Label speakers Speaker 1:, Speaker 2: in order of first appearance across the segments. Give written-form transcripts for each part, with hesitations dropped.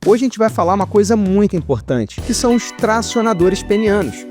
Speaker 1: Hoje a gente vai falar uma coisa muito importante, que são os tracionadores penianos.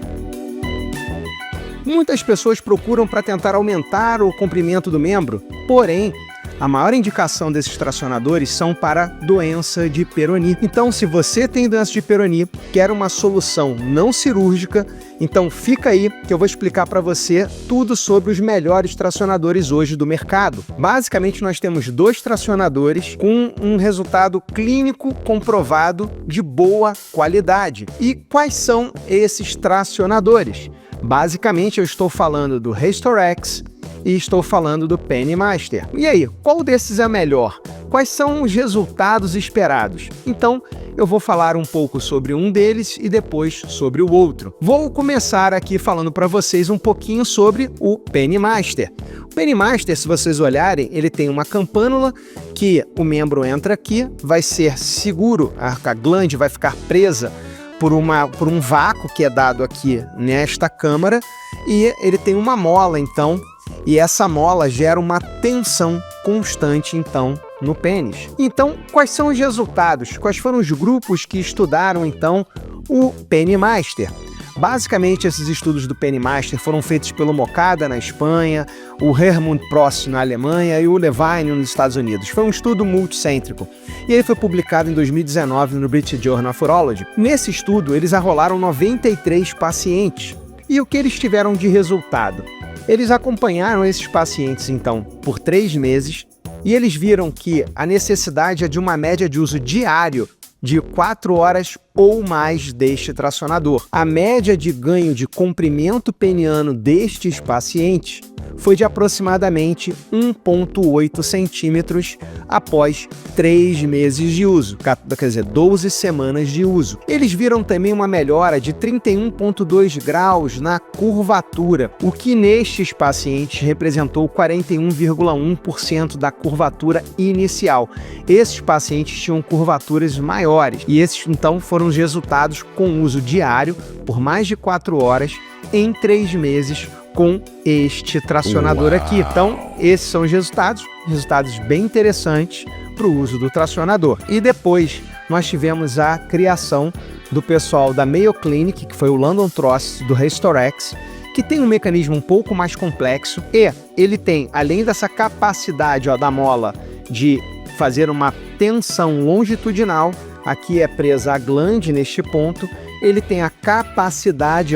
Speaker 1: Muitas pessoas procuram para tentar aumentar o comprimento do membro, porém, a maior indicação desses tracionadores são para doença de Peyronie. Então, se você tem doença de Peyronie, quer uma solução não cirúrgica, então fica aí que eu vou explicar para você tudo sobre os melhores tracionadores hoje do mercado. Basicamente, nós temos 2 tracionadores com um resultado clínico comprovado de boa qualidade. E quais são esses tracionadores? Basicamente, eu estou falando do Restorex e estou falando do Pennymaster. E aí, qual desses é melhor? Quais são os resultados esperados? Então, eu vou falar um pouco sobre um deles e depois sobre o outro. Vou começar aqui falando para vocês um pouquinho sobre o Pennymaster. O Pennymaster, se vocês olharem, ele tem uma campânula que o membro entra aqui, vai ser seguro, a glande vai ficar presa por um vácuo que é dado aqui nesta câmara, e ele tem uma mola, então, e essa mola gera uma tensão constante, então, no pênis. Então, quais são os resultados? Quais foram os grupos que estudaram, então, o Pennymaster? Basicamente, esses estudos do Pennymaster foram feitos pelo Mocada, na Espanha, o Hermund Prost, na Alemanha, e o Levine, nos Estados Unidos. Foi um estudo multicêntrico. E ele foi publicado em 2019 no British Journal of Urology. Nesse estudo, eles arrolaram 93 pacientes. E o que eles tiveram de resultado? Eles acompanharam esses pacientes, então, por 3 meses, e eles viram que a necessidade é de uma média de uso diário de 4 horas ou mais deste tracionador. A média de ganho de comprimento peniano destes pacientes foi de aproximadamente 1,8 centímetros após 3 meses de uso, quer dizer, 12 semanas de uso. Eles viram também uma melhora de 31,2 graus na curvatura, o que nestes pacientes representou 41,1% da curvatura inicial. Esses pacientes tinham curvaturas maiores, e esses então foram os resultados com uso diário por mais de 4 horas em 3 meses com este tracionador aqui. Então, esses são os resultados bem interessantes para o uso do tracionador. E depois nós tivemos a criação do pessoal da Mayo Clinic, que foi o London Trust do Restorex, que tem um mecanismo um pouco mais complexo, e ele tem, além dessa capacidade da mola de fazer uma tensão longitudinal, aqui é presa a glande neste ponto, ele tem a capacidade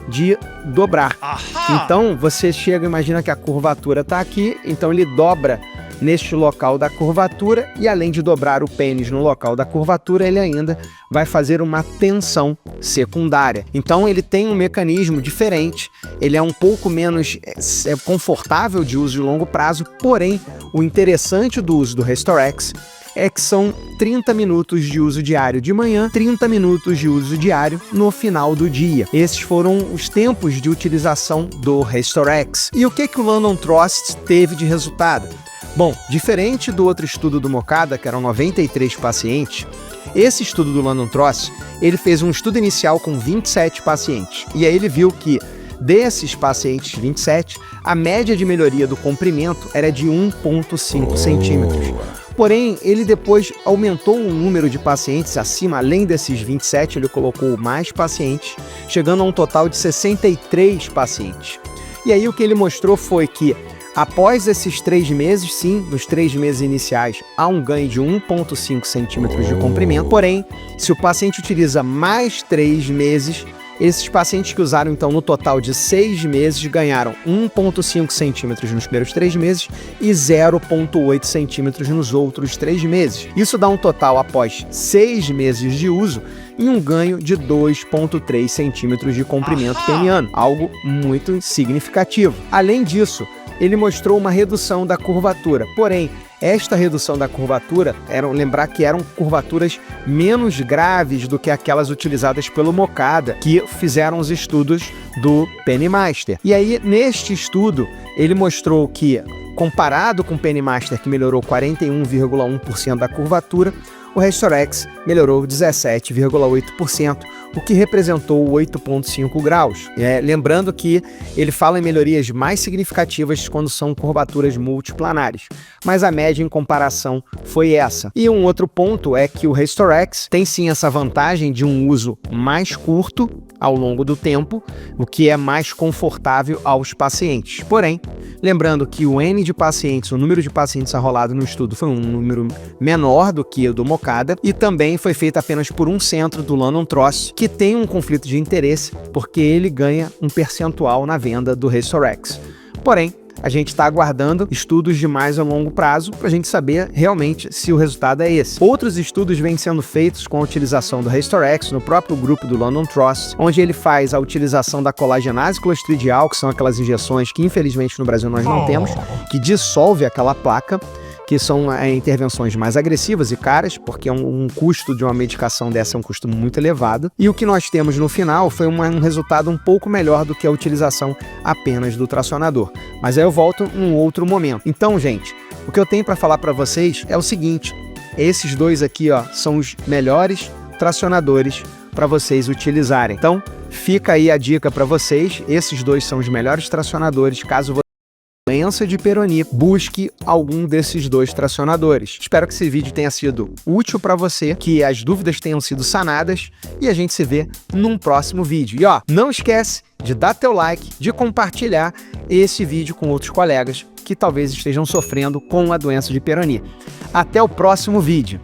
Speaker 1: de dobrar. Então você chega, imagina que a curvatura está aqui, então ele dobra neste local da curvatura, e além de dobrar o pênis no local da curvatura, ele ainda vai fazer uma tensão secundária. Então ele tem um mecanismo diferente, ele é um pouco menos confortável de uso de longo prazo, porém o interessante do uso do Restorex é que são 30 minutos de uso diário de manhã, 30 minutos de uso diário no final do dia. Esses foram os tempos de utilização do Restorex. E o que o London Trust teve de resultado? Bom, diferente do outro estudo do Mocada, que eram 93 pacientes, esse estudo do London Trust, ele fez um estudo inicial com 27 pacientes. E aí ele viu que desses pacientes 27, a média de melhoria do comprimento era de 1,5 centímetros. Porém, ele depois aumentou o número de pacientes acima, além desses 27, ele colocou mais pacientes, chegando a um total de 63 pacientes. E aí o que ele mostrou foi que, após esses 3 meses, sim, nos 3 meses iniciais, há um ganho de 1,5 centímetros de comprimento. Porém, se o paciente utiliza mais 3 meses, esses pacientes que usaram, então, no total de 6 meses, ganharam 1,5 centímetros nos primeiros 3 meses e 0,8 centímetros nos outros 3 meses. Isso dá um total, após 6 meses de uso, em um ganho de 2,3 centímetros de comprimento peniano, algo muito significativo. Além disso, ele mostrou uma redução da curvatura, porém, esta redução da curvatura, lembrar que eram curvaturas menos graves do que aquelas utilizadas pelo Mocada, que fizeram os estudos do Pennymaster. E aí, neste estudo, ele mostrou que, comparado com o Pennymaster, que melhorou 41,1% da curvatura, o Restorex melhorou 17,8%, o que representou 8,5 graus. Lembrando que ele fala em melhorias mais significativas quando são curvaturas multiplanares, mas a média em comparação foi essa. E um outro ponto é que o Restorex tem sim essa vantagem de um uso mais curto ao longo do tempo, o que é mais confortável aos pacientes. Porém, lembrando que o N de pacientes, o número de pacientes arrolado no estudo foi um número menor do que o do Mocada e também foi feito apenas por um centro do London Trust, que tem um conflito de interesse porque ele ganha um percentual na venda do Restorex. Porém, a gente está aguardando estudos de mais a longo prazo para a gente saber realmente se o resultado é esse. Outros estudos vêm sendo feitos com a utilização do Restorex no próprio grupo do London Trust, onde ele faz a utilização da colagenase clostridial, que são aquelas injeções que infelizmente no Brasil nós não temos, que dissolve aquela placa, que são intervenções mais agressivas e caras, porque um custo de uma medicação dessa é um custo muito elevado. E o que nós temos no final foi um resultado um pouco melhor do que a utilização apenas do tracionador. Mas aí eu volto num outro momento. Então, gente, o que eu tenho para falar para vocês é o seguinte: esses dois aqui, ó, são os melhores tracionadores para vocês utilizarem. Então, fica aí a dica para vocês. Esses dois são os melhores tracionadores, caso você doença de Peyronie, busque algum desses dois tracionadores. Espero que esse vídeo tenha sido útil para você, que as dúvidas tenham sido sanadas e a gente se vê num próximo vídeo. E ó, não esquece de dar teu like, de compartilhar esse vídeo com outros colegas que talvez estejam sofrendo com a doença de Peyronie. Até o próximo vídeo.